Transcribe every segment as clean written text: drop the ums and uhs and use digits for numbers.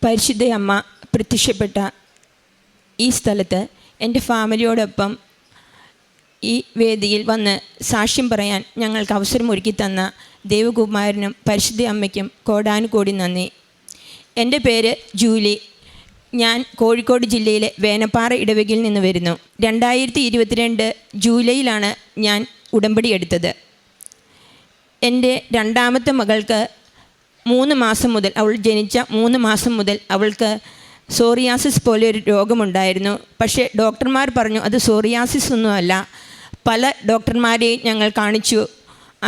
പരിശുദ്ധ അമ്മ പ്രത്യക്ഷപ്പെട്ട ഈ സ്ഥലത്ത് എൻ്റെ ഫാമിലിയോടൊപ്പം ഈ വേദിയിൽ വന്ന് സാക്ഷ്യം പറയാൻ ഞങ്ങൾക്ക് അവസരമൊരുക്കി തന്ന ദേവകുമാരനും പരിശുദ്ധ അമ്മയ്ക്കും കോടാനുകോടി നന്ദി. എൻ്റെ പേര് ജൂലി. ഞാൻ കോഴിക്കോട് ജില്ലയിലെ വേനപ്പാറ ഇടവകയിൽ നിന്ന് വരുന്നു. 2022 ജൂലൈയിലാണ് ഞാൻ ഉടമ്പടി എടുത്തത്. എൻ്റെ രണ്ടാമത്തെ മകൾക്ക് 3 മാസം മുതൽ, അവൾ ജനിച്ച 3 മാസം മുതൽ അവൾക്ക് സോറിയാസിസ് പോലെ ഒരു രോഗമുണ്ടായിരുന്നു. പക്ഷേ ഡോക്ടർമാർ പറഞ്ഞു അത് സോറിയാസിസ് ഒന്നുമല്ല. പല ഡോക്ടർമാരെയും ഞങ്ങൾ കാണിച്ചു.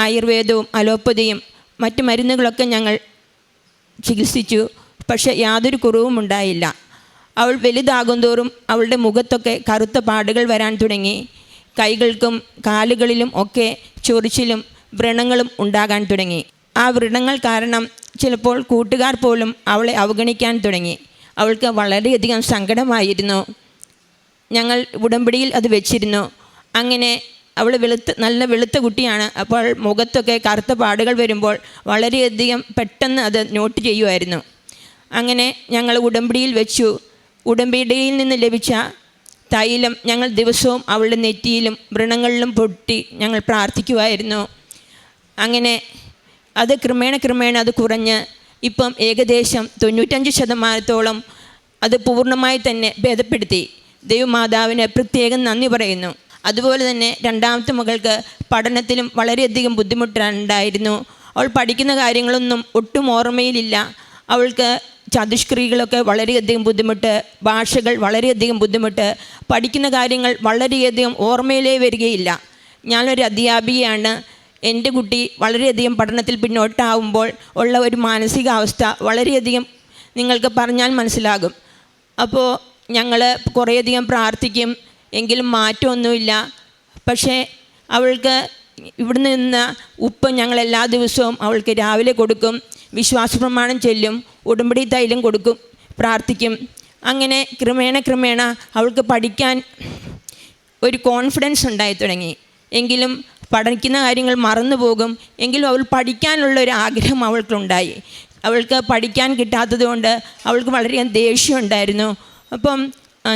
ആയുർവേദവും അലോപ്പതിയും മറ്റു മരുന്നുകളൊക്കെ ഞങ്ങൾ ചികിത്സിച്ചു. പക്ഷേ യാതൊരു കുറവും ഉണ്ടായില്ല. അവൾ വലുതാകുന്തോറും അവളുടെ മുഖത്തൊക്കെ കറുത്ത പാടുകൾ വരാൻ തുടങ്ങി. കൈകൾക്കും കാലുകളിലും ഒക്കെ ചൊറിച്ചിലും വ്രണങ്ങളും ഉണ്ടാകാൻ തുടങ്ങി. ആ വ്രണങ്ങൾ കാരണം ചിലപ്പോൾ കൂട്ടുകാർ പോലും അവളെ അവഗണിക്കാൻ തുടങ്ങി. അവൾക്ക് വളരെയധികം സങ്കടമായിരുന്നു. ഞങ്ങൾ ഉടമ്പടിയിൽ അത് വെച്ചിരുന്നു. അങ്ങനെ അവൾ നല്ല വെളുത്ത കുട്ടിയാണ്. അപ്പോൾ മുഖത്തൊക്കെ കറുത്ത പാടുകൾ വരുമ്പോൾ വളരെയധികം പെട്ടെന്ന് അത് നോട്ട് ചെയ്യുമായിരുന്നു. അങ്ങനെ ഞങ്ങൾ ഉടമ്പടിയിൽ വെച്ചു. ഉടമ്പടിയിൽ നിന്ന് ലഭിച്ച തൈലം ഞങ്ങൾ ദിവസവും അവളുടെ നെറ്റിയിലും വ്രണങ്ങളിലും പൊട്ടി ഞങ്ങൾ പ്രാർത്ഥിക്കുമായിരുന്നു. അങ്ങനെ അത് ക്രമേണ അത് കുറഞ്ഞ് ഇപ്പം ഏകദേശം 95% അത് പൂർണ്ണമായി തന്നെ ഭേദപ്പെടുത്തി. ദൈവമാതാവിന് പ്രത്യേകം നന്ദി പറയുന്നു. അതുപോലെ തന്നെ രണ്ടാമത്തെ മകൾക്ക് പഠനത്തിലും വളരെയധികം ബുദ്ധിമുട്ടുണ്ടായിരുന്നു. അവൾ പഠിക്കുന്ന കാര്യങ്ങളൊന്നും ഒട്ടും ഓർമ്മയിലില്ല. അവൾക്ക് ചതുഷ്ക്രിയകളൊക്കെ വളരെയധികം ബുദ്ധിമുട്ട്, ഭാഷകൾ വളരെയധികം ബുദ്ധിമുട്ട്, പഠിക്കുന്ന കാര്യങ്ങൾ വളരെയധികം ഓർമ്മയിലേ വരികയില്ല. ഞാനൊരു അധ്യാപികയാണ്. എൻ്റെ കുട്ടി വളരെയധികം പഠനത്തിൽ പിന്നോട്ടാവുമ്പോൾ ഉള്ള ഒരു മാനസികാവസ്ഥ വളരെയധികം നിങ്ങൾക്ക് പറഞ്ഞാൽ മനസ്സിലാകും. അപ്പോൾ ഞങ്ങൾ കുറേയധികം പ്രാർത്ഥിക്കും, എങ്കിലും മാറ്റമൊന്നുമില്ല. പക്ഷേ അവൾക്ക് ഇവിടെ നിന്ന് ഉപ്പ് ഞങ്ങൾ എല്ലാ ദിവസവും അവൾക്ക് രാവിലെ കൊടുക്കും. വിശ്വാസ പ്രമാണം ചൊല്ലും, ഉടമ്പടി തൈലം കൊടുക്കും, പ്രാർത്ഥിക്കും. അങ്ങനെ ക്രമേണ അവൾക്ക് പഠിക്കാൻ ഒരു കോൺഫിഡൻസ് ഉണ്ടായി തുടങ്ങി. എങ്കിലും പഠിക്കുന്ന കാര്യങ്ങൾ മറന്നു പോകും. എങ്കിലും അവൾ പഠിക്കാനുള്ള ഒരു ആഗ്രഹം അവൾക്കുണ്ടായി. അവൾക്ക് പഠിക്കാൻ കിട്ടാത്തത് കൊണ്ട് അവൾക്ക് വളരെയധികം ദേഷ്യമുണ്ടായിരുന്നു. അപ്പം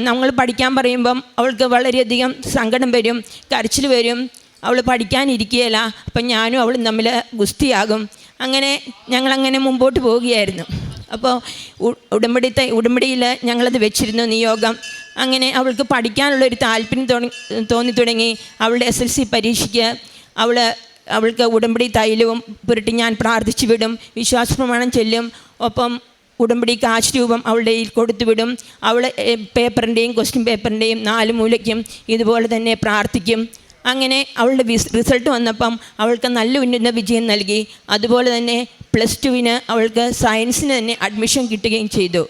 നമ്മൾ പഠിക്കാൻ പറയുമ്പം അവൾക്ക് വളരെയധികം സങ്കടം വരും, കരച്ചിൽ വരും. അവൾ പഠിക്കാനിരിക്കുകയില്ല. അപ്പം ഞാനും അവളും തമ്മിൽ ഗുസ്തിയാകും. അങ്ങനെ ഞങ്ങളങ്ങനെ മുമ്പോട്ട് പോവുകയായിരുന്നു. അപ്പോൾ ഉടമ്പടിയിൽ ഞങ്ങളത് വെച്ചിരുന്നു നിയോഗം. അങ്ങനെ അവൾക്ക് പഠിക്കാനുള്ളൊരു താല്പര്യം തോന്നി തുടങ്ങി. അവളുടെ SSLC പരീക്ഷയ്ക്ക് അവൾക്ക് ഉടമ്പടി തൈലവും പുരട്ടി ഞാൻ പ്രാർത്ഥിച്ചു വിടും, വിശ്വാസ പ്രമാണം ചൊല്ലും. ഒപ്പം ഉടമ്പടി കാശ് രൂപം അവളുടെ കയ്യിൽ കൊടുത്തു വിടും. അവൾ പേപ്പറിൻ്റെയും ക്വസ്റ്റ്യൻ പേപ്പറിൻ്റെയും 4 മൂലയ്ക്കും ഇതുപോലെ തന്നെ പ്രാർത്ഥിക്കും. അങ്ങനെ അവളുടെ റിസൾട്ട് വന്നപ്പം അവൾക്ക് നല്ല ഉന്നത വിജയം നൽകി. അതുപോലെ തന്നെ +2 അവൾക്ക് സയൻസിന് തന്നെ അഡ്മിഷൻ കിട്ടുകയും ചെയ്തു.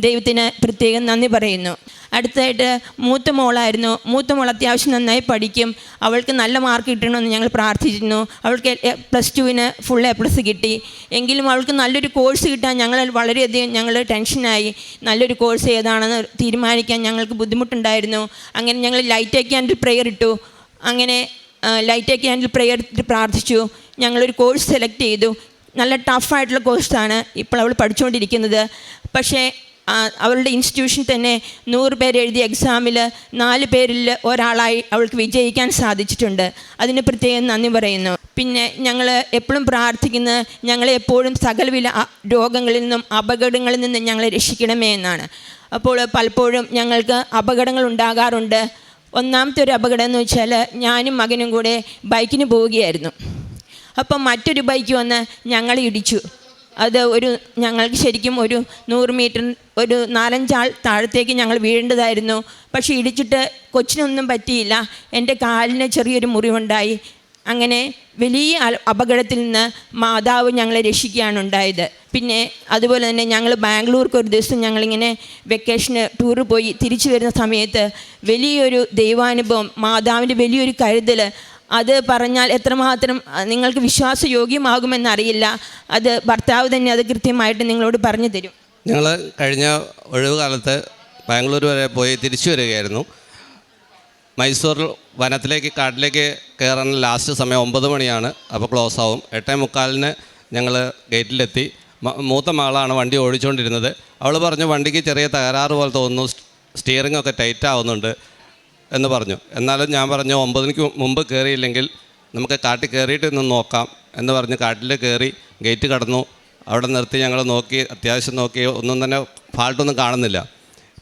ദൈവത്തിന് പ്രത്യേകം നന്ദി പറയുന്നു. അടുത്തായിട്ട് മൂത്ത മോളായിരുന്നു. മൂത്ത മോൾ അത്യാവശ്യം നന്നായി പഠിക്കും. അവൾക്ക് നല്ല മാർക്ക് കിട്ടണമെന്ന് ഞങ്ങൾ പ്രാർത്ഥിച്ചിരുന്നു. അവൾക്ക് +2 ഫുൾ A+ കിട്ടി. എങ്കിലും അവൾക്ക് നല്ലൊരു കോഴ്സ് കിട്ടാൻ വളരെയധികം ടെൻഷനായി. നല്ലൊരു കോഴ്സ് ഏതാണെന്ന് തീരുമാനിക്കാൻ ഞങ്ങൾക്ക് ബുദ്ധിമുട്ടുണ്ടായിരുന്നു. അങ്ങനെ ഞങ്ങൾ ലൈറ്റ് ക്യാൻഡിൽ പ്രെയർ ഇട്ടു. അങ്ങനെ ലൈറ്റ് ക്യാൻഡിൽ പ്രെയർ പ്രാർത്ഥിച്ചു. ഞങ്ങളൊരു കോഴ്സ് സെലക്ട് ചെയ്തു. നല്ല ടഫായിട്ടുള്ള കോഴ്സാണ് ഇപ്പോൾ അവൾ പഠിച്ചുകൊണ്ടിരിക്കുന്നത്. പക്ഷേ അവളുടെ ഇൻസ്റ്റിറ്റ്യൂഷൻ തന്നെ 100 പേര് എഴുതിയ എക്സാമിൽ 4 പേരിൽ ഒരാളായി അവൾക്ക് വിജയിക്കാൻ സാധിച്ചിട്ടുണ്ട്. അതിന് പ്രത്യേകം നന്ദി പറയുന്നു. പിന്നെ ഞങ്ങൾ എപ്പോഴും പ്രാർത്ഥിക്കുന്നത് ഞങ്ങളെ എപ്പോഴും സകലവിധ രോഗങ്ങളിൽ നിന്നും അപകടങ്ങളിൽ നിന്നും ഞങ്ങളെ രക്ഷിക്കണമേ എന്നാണ്. അപ്പോൾ പലപ്പോഴും ഞങ്ങൾക്ക് അപകടങ്ങൾ ഉണ്ടാകാറുണ്ട്. ഒന്നാമത്തെ ഒരു അപകടം എന്ന് വെച്ചാൽ ഞാനും മകനും കൂടെ ബൈക്കിന് പോവുകയായിരുന്നു. അപ്പം മറ്റൊരു ബൈക്ക് വന്ന് ഞങ്ങളെ ഇടിച്ചു. അത് ഞങ്ങൾക്ക് ശരിക്കും ഒരു 100 മീറ്റർ ഒരു 4-5 ആൾ താഴത്തേക്ക് ഞങ്ങൾ വീഴേണ്ടതായിരുന്നു. പക്ഷേ ഇടിച്ചിട്ട് കൊച്ചിനൊന്നും പറ്റിയില്ല. എൻ്റെ കാലിന് ചെറിയൊരു മുറിവുണ്ടായി. അങ്ങനെ വലിയ അപകടത്തിൽ നിന്ന് മാതാവ് ഞങ്ങളെ രക്ഷിക്കുകയാണ് ഉണ്ടായത്. പിന്നെ അതുപോലെ തന്നെ ഞങ്ങൾ ബാംഗ്ലൂർക്ക് ഒരു ദിവസം ഞങ്ങളിങ്ങനെ വെക്കേഷന് ടൂറ് പോയി തിരിച്ചു വരുന്ന സമയത്ത് വലിയൊരു ദൈവാനുഭവം, മാതാവിൻ്റെ വലിയൊരു കരുതൽ, അത് പറഞ്ഞാൽ എത്രമാത്രം നിങ്ങൾക്ക് വിശ്വാസയോഗ്യമാകുമെന്നറിയില്ല. അത് ഭർത്താവ് തന്നെ അത് കൃത്യമായിട്ട് നിങ്ങളോട് പറഞ്ഞു തരും. ഞങ്ങൾ കഴിഞ്ഞ ഒഴിവ് കാലത്ത് ബാംഗ്ലൂർ വരെ പോയി തിരിച്ചു വരികയായിരുന്നു. മൈസൂർ വനത്തിലേക്ക് കാട്ടിലേക്ക് കയറാൻ ലാസ്റ്റ് സമയം 9 മണിയാണ്. അപ്പോൾ ക്ലോസ് ആവും. 8:45 ഞങ്ങൾ ഗേറ്റിലെത്തി. മൂത്ത മകളാണ് വണ്ടി ഓടിച്ചുകൊണ്ടിരുന്നത്. അവൾ പറഞ്ഞു വണ്ടിക്ക് ചെറിയ തകരാറ് പോലെ തോന്നുന്നു, സ്റ്റിയറിംഗ് ഒക്കെ ടൈറ്റ് ആവുന്നുണ്ട് എന്ന് പറഞ്ഞു. എന്നാലും ഞാൻ പറഞ്ഞു 9 മണിക്ക് മുമ്പ് കയറിയില്ലെങ്കിൽ നമുക്ക് കാട്ടിൽ കയറിയിട്ട് ഇന്ന് നോക്കാം എന്ന് പറഞ്ഞ് കാട്ടിൽ കയറി ഗേറ്റ് കടന്നു. അവിടെ നിർത്തി ഞങ്ങൾ നോക്കി, അത്യാവശ്യം നോക്കി, ഒന്നും തന്നെ ഫാൾട്ടൊന്നും കാണുന്നില്ല.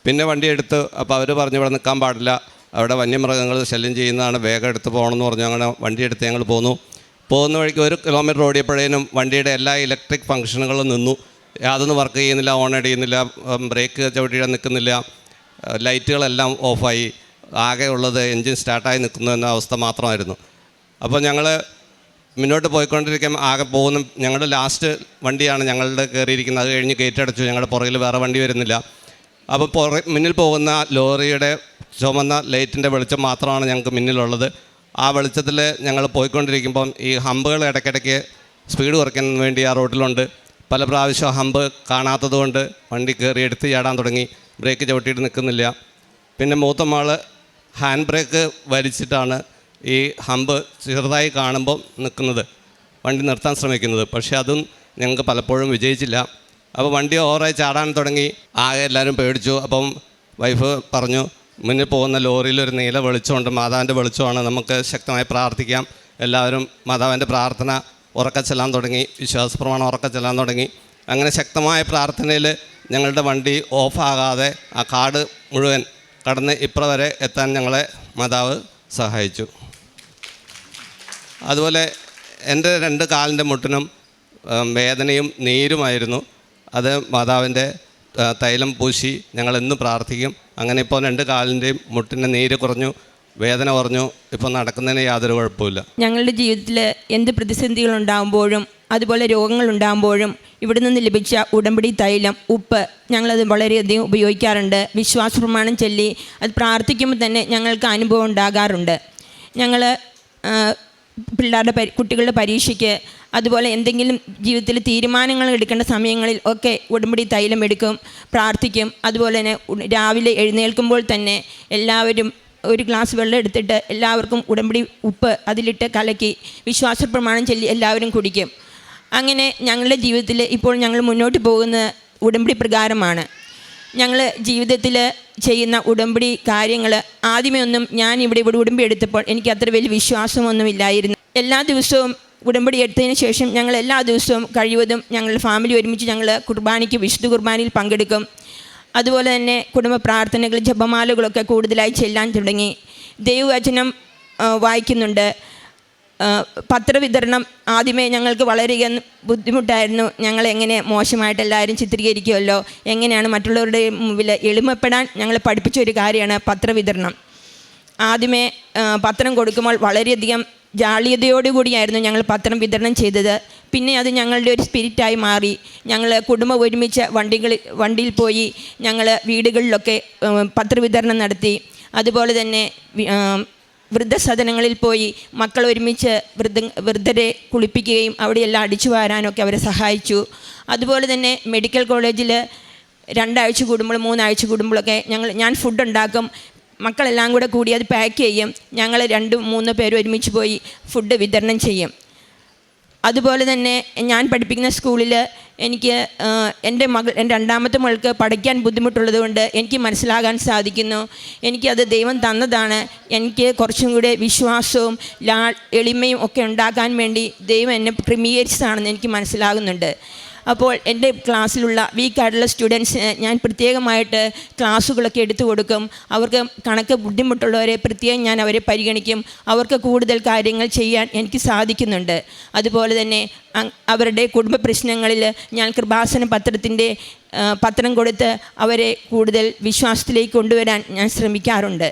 പിന്നെ വണ്ടി എടുത്ത്, അപ്പോൾ അവർ പറഞ്ഞു ഇവിടെ നിൽക്കാൻ പാടില്ല, അവിടെ വന്യമൃഗങ്ങൾ ശല്യം ചെയ്യുന്നതാണ്, വേഗം എടുത്ത് പോകണമെന്ന് പറഞ്ഞു. അങ്ങനെ വണ്ടി എടുത്ത് ഞങ്ങൾ പോന്നു. പോകുന്ന വഴിക്ക് 1 കിലോമീറ്റർ ഓടിയപ്പോഴേനും വണ്ടിയുടെ എല്ലാ ഇലക്ട്രിക് ഫംഗ്ഷനുകളും നിന്നു. യാതൊന്നും വർക്ക് ചെയ്യുന്നില്ല, ഓൺ അടിയുന്നില്ല, ബ്രേക്ക് ചവിട്ടിയിടാൻ നിൽക്കുന്നില്ല, ലൈറ്റുകളെല്ലാം ഓഫായി. ആകെ ഉള്ളത് എൻജിൻ സ്റ്റാർട്ടായി നിൽക്കുന്നു എന്ന അവസ്ഥ മാത്രമായിരുന്നു. അപ്പോൾ ഞങ്ങൾ മുന്നോട്ട് പോയിക്കൊണ്ടിരിക്കാൻ ആകെ പോകുന്ന ഞങ്ങളുടെ ലാസ്റ്റ് വണ്ടിയാണ് ഞങ്ങളുടെ കയറിയിരിക്കുന്നത്. അത് കഴിഞ്ഞ് ഗേറ്റ് അടച്ചു. ഞങ്ങളുടെ പുറകിൽ വേറെ വണ്ടി വരുന്നില്ല. അപ്പോൾ മുന്നിൽ പോകുന്ന ലോറിയുടെ ചുമന്ന ലൈറ്റിൻ്റെ വെളിച്ചം മാത്രമാണ് ഞങ്ങൾക്ക് മുന്നിലുള്ളത്. ആ വെളിച്ചത്തിൽ ഞങ്ങൾ പോയിക്കൊണ്ടിരിക്കുമ്പം ഈ ഹമ്പുകൾ ഇടയ്ക്കിടയ്ക്ക് സ്പീഡ് കുറയ്ക്കാൻ വേണ്ടി ആ റോഡിലുണ്ട്. പല പ്രാവശ്യം ഹമ്പ് കാണാത്തത് കൊണ്ട് വണ്ടി കയറി എടുത്ത് ചാടാൻ തുടങ്ങി. ബ്രേക്ക് ചവിട്ടിയിട്ട് നിൽക്കുന്നില്ല. പിന്നെ മൂത്ത മാൾ ഹാൻഡ് ബ്രേക്ക് വലിച്ചിട്ടാണ് ഈ ഹമ്പ് ചെറുതായി കാണുമ്പോൾ നിൽക്കുന്നത്, വണ്ടി നിർത്താൻ ശ്രമിക്കുന്നത്. പക്ഷേ അതും ഞങ്ങൾക്ക് പലപ്പോഴും വിജയിച്ചില്ല. അപ്പോൾ വണ്ടി ഓവറായി ചാടാൻ തുടങ്ങി. ആകെ എല്ലാവരും പേടിച്ചു. അപ്പം വൈഫ് പറഞ്ഞു, മുന്നിൽ പോകുന്ന ലോറിയിൽ ഒരു നീല വെളിച്ചമുണ്ട്, മാതാവിൻ്റെ വെളിച്ചമാണ്, നമുക്ക് ശക്തമായി പ്രാർത്ഥിക്കാം. എല്ലാവരും മാതാവിൻ്റെ പ്രാർത്ഥന ഉറക്കെ ചെല്ലാൻ തുടങ്ങി, വിശ്വാസപ്രമാണം ഉറക്കെ ചെല്ലാൻ തുടങ്ങി. അങ്ങനെ ശക്തമായ പ്രാർത്ഥനയിൽ ഞങ്ങളുടെ വണ്ടി ഓഫാകാതെ ആ കാട് മുഴുവൻ കടന്ന് ഇപ്പുറം വരെ എത്താൻ ഞങ്ങളെ മാതാവ് സഹായിച്ചു. അതുപോലെ എൻ്റെ 2 കാലിൻ്റെ മുട്ടിനും വേദനയും നീരുമായിരുന്നു. അത് മാതാവിൻ്റെ തൈലം പൂശി ഞങ്ങളെന്നും പ്രാർത്ഥിക്കും. അങ്ങനെ ഇപ്പോൾ 2 കാലിൻ്റെയും മുട്ടിൻ്റെ നീര് കുറഞ്ഞു, വേദന കുറഞ്ഞു, ഇപ്പോൾ നടക്കുന്നതിന് യാതൊരു കുഴപ്പമില്ല. ഞങ്ങളുടെ ജീവിതത്തിൽ എന്ത് പ്രതിസന്ധികളുണ്ടാകുമ്പോഴും അതുപോലെ രോഗങ്ങളുണ്ടാകുമ്പോഴും ഇവിടെ നിന്ന് ലഭിച്ച ഉടമ്പടി തൈലം, ഉപ്പ് ഞങ്ങളത് വളരെയധികം ഉപയോഗിക്കാറുണ്ട്. വിശ്വാസ പ്രമാണം ചൊല്ലി അത് പ്രാർത്ഥിക്കുമ്പോൾ തന്നെ ഞങ്ങൾക്ക് അനുഭവം ഉണ്ടാകാറുണ്ട്. ഞങ്ങൾ കുട്ടികളുടെ പരീക്ഷയ്ക്ക് അതുപോലെ എന്തെങ്കിലും ജീവിതത്തിൽ തീരുമാനങ്ങൾ എടുക്കേണ്ട സമയങ്ങളിൽ ഒക്കെ ഉടമ്പടി തൈലം എടുക്കും, പ്രാർത്ഥിക്കും. അതുപോലെ തന്നെ രാവിലെ എഴുന്നേൽക്കുമ്പോൾ തന്നെ എല്ലാവരും ഒരു ഗ്ലാസ് വെള്ളം എടുത്തിട്ട് എല്ലാവർക്കും ഉടമ്പടി ഉപ്പ് അതിലിട്ട് കലക്കി വിശ്വാസ പ്രമാണം ചൊല്ലി എല്ലാവരും കുടിക്കും. അങ്ങനെ ഞങ്ങളുടെ ജീവിതത്തിൽ ഇപ്പോൾ ഞങ്ങൾ മുന്നോട്ട് പോകുന്ന ഉടമ്പടി പ്രകാരമാണ്. ഞങ്ങൾ ജീവിതത്തിൽ ചെയ്യുന്ന ഉടമ്പടി കാര്യങ്ങൾ ആദ്യമേ ഒന്നും ഞാൻ ഇവിടെ ഉടമ്പടി എടുത്തപ്പോൾ എനിക്ക് അത്ര വലിയ വിശ്വാസമൊന്നുമില്ലായിരുന്നു. എല്ലാ ദിവസവും ഉടമ്പടി എടുത്തതിന് ശേഷം ഞങ്ങൾ എല്ലാ ദിവസവും കഴിവതും ഞങ്ങളുടെ ഫാമിലി ഒരുമിച്ച് ഞങ്ങൾ കുർബാനയ്ക്ക് വിശുദ്ധ കുർബാനയിൽ പങ്കെടുക്കും. അതുപോലെ തന്നെ കുടുംബ പ്രാർത്ഥനകൾ, ജപമാലകളൊക്കെ കൂടുതലായി ചെല്ലാൻ തുടങ്ങി. ദൈവവചനം വായിക്കുന്നുണ്ട്. പത്രവിതരണം ആദ്യമേ ഞങ്ങൾക്ക് വളരെയധികം ബുദ്ധിമുട്ടായിരുന്നു. ഞങ്ങളെങ്ങനെ മോശമായിട്ട് എല്ലാവരും ചിത്രീകരിക്കുമല്ലോ, എങ്ങനെയാണ് മറ്റുള്ളവരുടെ മുമ്പിൽ എളിമപ്പെടാൻ ഞങ്ങളെ പഠിപ്പിച്ച ഒരു കാര്യമാണ് പത്രവിതരണം. ആദ്യമേ പത്രം കൊടുക്കുമ്പോൾ വളരെയധികം ജാള്യതയോടുകൂടിയായിരുന്നു ഞങ്ങൾ പത്രം വിതരണം ചെയ്തത്. പിന്നെ അത് ഞങ്ങളുടെ ഒരു സ്പിരിറ്റായി മാറി. ഞങ്ങൾ കുടുംബം ഒരുമിച്ച് വണ്ടിയിൽ പോയി ഞങ്ങൾ വീടുകളിലൊക്കെ പത്രവിതരണം നടത്തി. അതുപോലെ തന്നെ വൃദ്ധസദനങ്ങളിൽ പോയി മക്കൾ ഒരുമിച്ച് വൃദ്ധരെ കുളിപ്പിക്കുകയും അവിടെയെല്ലാം അടിച്ചു വാരാനൊക്കെ അവരെ സഹായിച്ചു. അതുപോലെ തന്നെ മെഡിക്കൽ കോളേജിൽ 2 ആഴ്ച കൂടുമ്പോൾ 3 ആഴ്ച കൂടുമ്പോഴൊക്കെ ഞാൻ ഫുഡ് ഉണ്ടാക്കും. മക്കളെല്ലാം കൂടി അത് പാക്ക് ചെയ്യും. ഞങ്ങൾ 2-3 പേര് ഒരുമിച്ച് പോയി ഫുഡ് വിതരണം ചെയ്യും. അതുപോലെ തന്നെ ഞാൻ പഠിപ്പിക്കുന്ന സ്കൂളിൽ എനിക്ക് എൻ്റെ രണ്ടാമത്തെ മകൾക്ക് പഠിക്കാൻ ബുദ്ധിമുട്ടുള്ളത് കൊണ്ട് എനിക്ക് മനസ്സിലാകാൻ സാധിക്കുന്നു, എനിക്കത് ദൈവം തന്നതാണ്. എനിക്ക് കുറച്ചും കൂടെ വിശ്വാസവും എളിമയും ഒക്കെ ഉണ്ടാക്കാൻ വേണ്ടി ദൈവം എന്നെ ക്രമീകരിച്ചതാണെന്ന് എനിക്ക് മനസ്സിലാകുന്നുണ്ട്. അപ്പോൾ എൻ്റെ ക്ലാസ്സിലുള്ള വീക്കായിട്ടുള്ള സ്റ്റുഡൻസിന് ഞാൻ പ്രത്യേകമായിട്ട് ക്ലാസ്സുകളൊക്കെ എടുത്തു കൊടുക്കും. അവർക്ക് കണക്ക് ബുദ്ധിമുട്ടുള്ളവരെ പ്രത്യേകം ഞാൻ അവരെ പരിഗണിക്കും. അവർക്ക് കൂടുതൽ കാര്യങ്ങൾ ചെയ്യാൻ എനിക്ക് സാധിക്കുന്നുണ്ട്. അതുപോലെ തന്നെ അവരുടെ കുടുംബ പ്രശ്നങ്ങളിൽ ഞാൻ കൃപാസന പത്രം കൊടുത്ത് അവരെ കൂടുതൽ വിശ്വാസത്തിലേക്ക് കൊണ്ടുവരാൻ ഞാൻ ശ്രമിക്കാറുണ്ട്.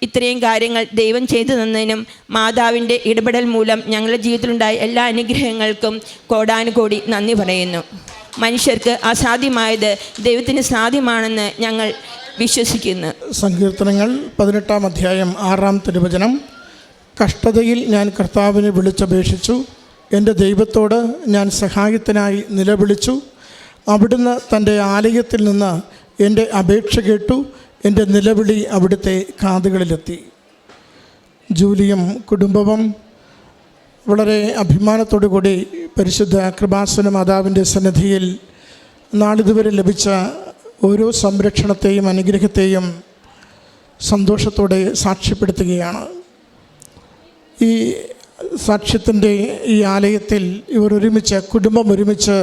ഇത്രയും കാര്യങ്ങൾ ദൈവം ചെയ്തു തന്നതിനും മാതാവിൻ്റെ ഇടപെടൽ മൂലം ഞങ്ങളുടെ ജീവിതത്തിലുണ്ടായ എല്ലാ അനുഗ്രഹങ്ങൾക്കും കോടാനുകോടി നന്ദി പറയുന്നു. മനുഷ്യർക്ക് അസാധ്യമായത് ദൈവത്തിന് സാധ്യമാണെന്ന് ഞങ്ങൾ വിശ്വസിക്കുന്നു. സങ്കീർത്തനങ്ങൾ 18-ാം അധ്യായം 6-ാം തിരുവചനം. കഷ്ടതയിൽ ഞാൻ കർത്താവിനെ വിളിച്ചപേക്ഷിച്ചു, എൻ്റെ ദൈവത്തോട് ഞാൻ സഹായത്തിനായി നിലവിളിച്ചു. അവിടുന്ന് തൻ്റെ ആലയത്തിൽ നിന്ന് എൻ്റെ അപേക്ഷ കേട്ടു, എൻ്റെ നിലവിളി അവിടുത്തെ കാതുകളിലെത്തി. ജൂലിയും കുടുംബവും വളരെ അഭിമാനത്തോടു കൂടി പരിശുദ്ധ കൃപാസന മാതാവിൻ്റെ സന്നിധിയിൽ നാളിതുവരെ ലഭിച്ച ഓരോ സംരക്ഷണത്തെയും അനുഗ്രഹത്തെയും സന്തോഷത്തോടെ സാക്ഷ്യപ്പെടുത്തുകയാണ്. ഈ സാക്ഷ്യത്തിൻ്റെ ഈ ആലയത്തിൽ ഇവർ ഒരുമിച്ച്, കുടുംബം ഒരുമിച്ച്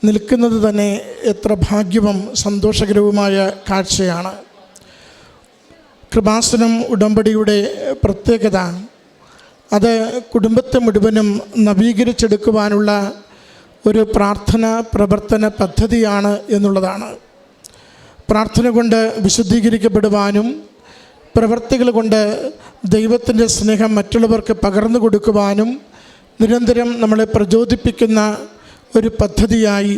നിൽക്കുന്നത് തന്നെ എത്ര ഭാഗ്യവും സന്തോഷകരവുമായ കാഴ്ചയാണ്. കൃപാസനം ഉടമ്പടിയുടെ പ്രത്യേകത അത് കുടുംബത്തെ മുഴുവനും നവീകരിച്ചെടുക്കുവാനുള്ള ഒരു പ്രാർത്ഥന പ്രവർത്തന പദ്ധതിയാണ് എന്നുള്ളതാണ്. പ്രാർത്ഥന കൊണ്ട് വിശുദ്ധീകരിക്കപ്പെടുവാനും പ്രവർത്തികൾ കൊണ്ട് ദൈവത്തിൻ്റെ സ്നേഹം മറ്റുള്ളവർക്ക് പകർന്നു കൊടുക്കുവാനും നിരന്തരം നമ്മളെ പ്രചോദിപ്പിക്കുന്ന ഒരു പദ്ധതിയായി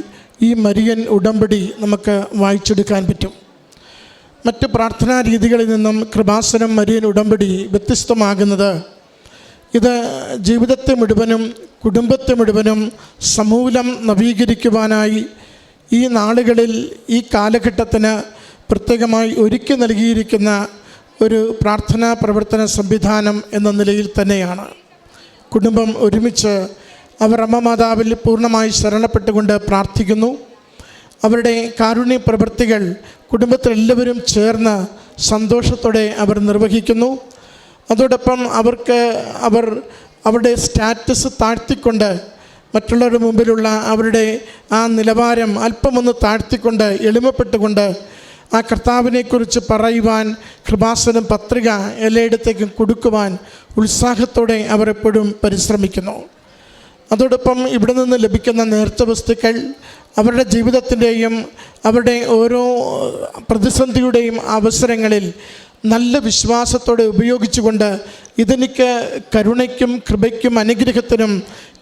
ഈ മരിയൻ ഉടമ്പടി നമുക്ക് വായിച്ചെടുക്കാൻ പറ്റും. മറ്റ് പ്രാർത്ഥനാ രീതികളിൽ നിന്നും കൃപാസനം മരിയൻ ഉടമ്പടി വ്യത്യസ്തമാകുന്നത് ഇത് ജീവിതത്തെ മുഴുവനും കുടുംബത്തെ മുഴുവനും സമൂലം നവീകരിക്കുവാനായി ഈ നാളുകളിൽ ഈ കാലഘട്ടത്തിന് പ്രത്യേകമായി ഒരുക്കി നൽകിയിരിക്കുന്ന ഒരു പ്രാർത്ഥനാ പ്രവർത്തന സംവിധാനം എന്ന നിലയിൽ തന്നെയാണ്. കുടുംബം ഒരുമിച്ച് അവർ അമ്മ മാതാവിൽ പൂർണ്ണമായി ശരണപ്പെട്ടുകൊണ്ട് പ്രാർത്ഥിക്കുന്നു. അവരുടെ കാരുണ്യ പ്രവൃത്തികൾ കുടുംബത്തിലെല്ലാവരും ചേർന്ന് സന്തോഷത്തോടെ അവർ നിർവഹിക്കുന്നു. അതോടൊപ്പം അവരുടെ സ്റ്റാറ്റസ് താഴ്ത്തിക്കൊണ്ട് മറ്റുള്ളവരുടെ മുമ്പിലുള്ള അവരുടെ ആ നിലവാരം അല്പമൊന്ന് താഴ്ത്തിക്കൊണ്ട് എളിമപ്പെട്ടുകൊണ്ട് ആ കർത്താവിനെക്കുറിച്ച് പറയുവാൻ കൃപാസനം പത്രിക എല്ലായിടത്തേക്കും കൊടുക്കുവാൻ ഉത്സാഹത്തോടെ അവർ എപ്പോഴും പരിശ്രമിക്കുന്നു. അതോടൊപ്പം ഇവിടെ നിന്ന് ലഭിക്കുന്ന നേർച്ച വസ്തുക്കൾ അവരുടെ ജീവിതത്തിൻ്റെയും അവരുടെ ഓരോ പ്രതിസന്ധിയുടെയും അവസരങ്ങളിൽ നല്ല വിശ്വാസത്തോടെ ഉപയോഗിച്ചുകൊണ്ട് ഇതെനിക്ക് കരുണയ്ക്കും കൃപയ്ക്കും അനുഗ്രഹത്തിനും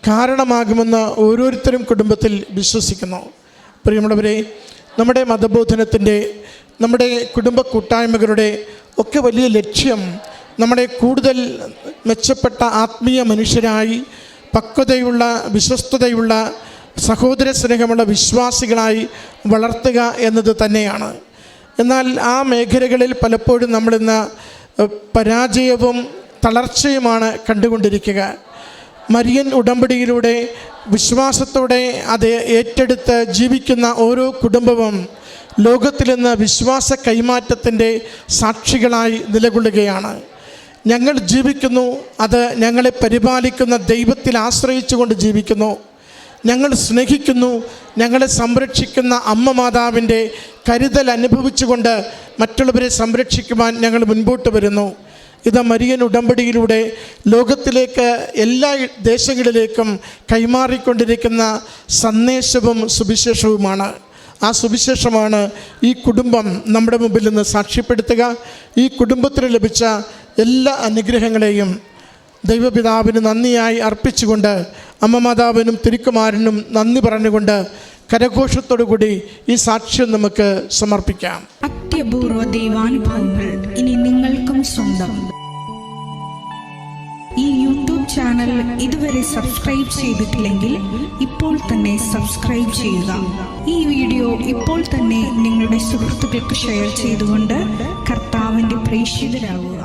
കാരണമാകുമെന്ന് ഓരോരുത്തരും കുടുംബത്തിൽ വിശ്വസിക്കുന്നു. പ്രിയമുള്ളവരെ, നമ്മുടെ മതബോധനത്തിൻ്റെ, നമ്മുടെ കുടുംബ കൂട്ടായ്മകളുടെ ഒക്കെ വലിയ ലക്ഷ്യം നമ്മളെ കൂടുതൽ മെച്ചപ്പെട്ട ആത്മീയ മനുഷ്യരായി, പക്വതയുള്ള വിശ്വസ്തതയുള്ള സഹോദര സ്നേഹമുള്ള വിശ്വാസികളായി വളർത്തുക എന്നത് തന്നെയാണ്. എന്നാൽ ആ മേഖലകളിൽ പലപ്പോഴും നമ്മളിന്ന് പരാജയവും തളർച്ചയുമാണ് കണ്ടുകൊണ്ടിരിക്കുക. മരിയൻ ഉടമ്പടിയിലൂടെ വിശ്വാസത്തോടെ അത് ഏറ്റെടുത്ത് ജീവിക്കുന്ന ഓരോ കുടുംബവും ലോകത്തിൽ നിന്ന് വിശ്വാസ കൈമാറ്റത്തിൻ്റെ സാക്ഷികളായി നിലകൊള്ളുകയാണ്. ഞങ്ങൾ ജീവിക്കുന്നു, അത് ഞങ്ങളെ പരിപാലിക്കുന്ന ദൈവത്തിൽ ആശ്രയിച്ചുകൊണ്ട് ജീവിക്കുന്നു. ഞങ്ങൾ സ്നേഹിക്കുന്നു, ഞങ്ങളെ സംരക്ഷിക്കുന്ന അമ്മ മാതാവിൻ്റെ കരുതൽ അനുഭവിച്ചുകൊണ്ട് മറ്റുള്ളവരെ സംരക്ഷിക്കുവാൻ ഞങ്ങൾ മുൻപോട്ട് വരുന്നു. ഇത് മരിയൻ ഉടമ്പടിയിലൂടെ ലോകത്തിലേക്ക് എല്ലാ ദേശങ്ങളിലേക്കും കൈമാറിക്കൊണ്ടിരിക്കുന്ന സന്ദേശവും സുവിശേഷവുമാണ്. ആ സുവിശേഷമാണ് ഈ കുടുംബം നമ്മുടെ മുമ്പിൽ നിന്ന് സാക്ഷ്യപ്പെടുത്തുക. ഈ കുടുംബത്തിന് ലഭിച്ച എല്ലാ അനുഗ്രഹങ്ങളെയും ദൈവപിതാവിന് നന്ദിയായി അർപ്പിച്ചുകൊണ്ട് അമ്മ മാതാവിനും തിരുക്കുമാരനും നന്ദി പറഞ്ഞുകൊണ്ട് കരഘോഷത്തോടുകൂടി ഈ സാക്ഷ്യം നമുക്ക് സമർപ്പിക്കാം. അത്യപൂർവ ദൈവാനുഭവങ്ങൾ ഇനി നിങ്ങൾക്കും സ്വന്തം. ഈ യൂട്യൂബ് ചാനൽ ഇതുവരെ സബ്സ്ക്രൈബ് ചെയ്തിട്ടില്ലെങ്കിൽ ഇപ്പോൾ തന്നെ സബ്സ്ക്രൈബ് ചെയ്യുക. ഈ വീഡിയോ ഇപ്പോൾ തന്നെ നിങ്ങളുടെ സുഹൃത്തുക്കൾക്ക് ഷെയർ ചെയ്തുകൊണ്ട് കർത്താവിൻ്റെ പ്രേക്ഷിതരാകുക.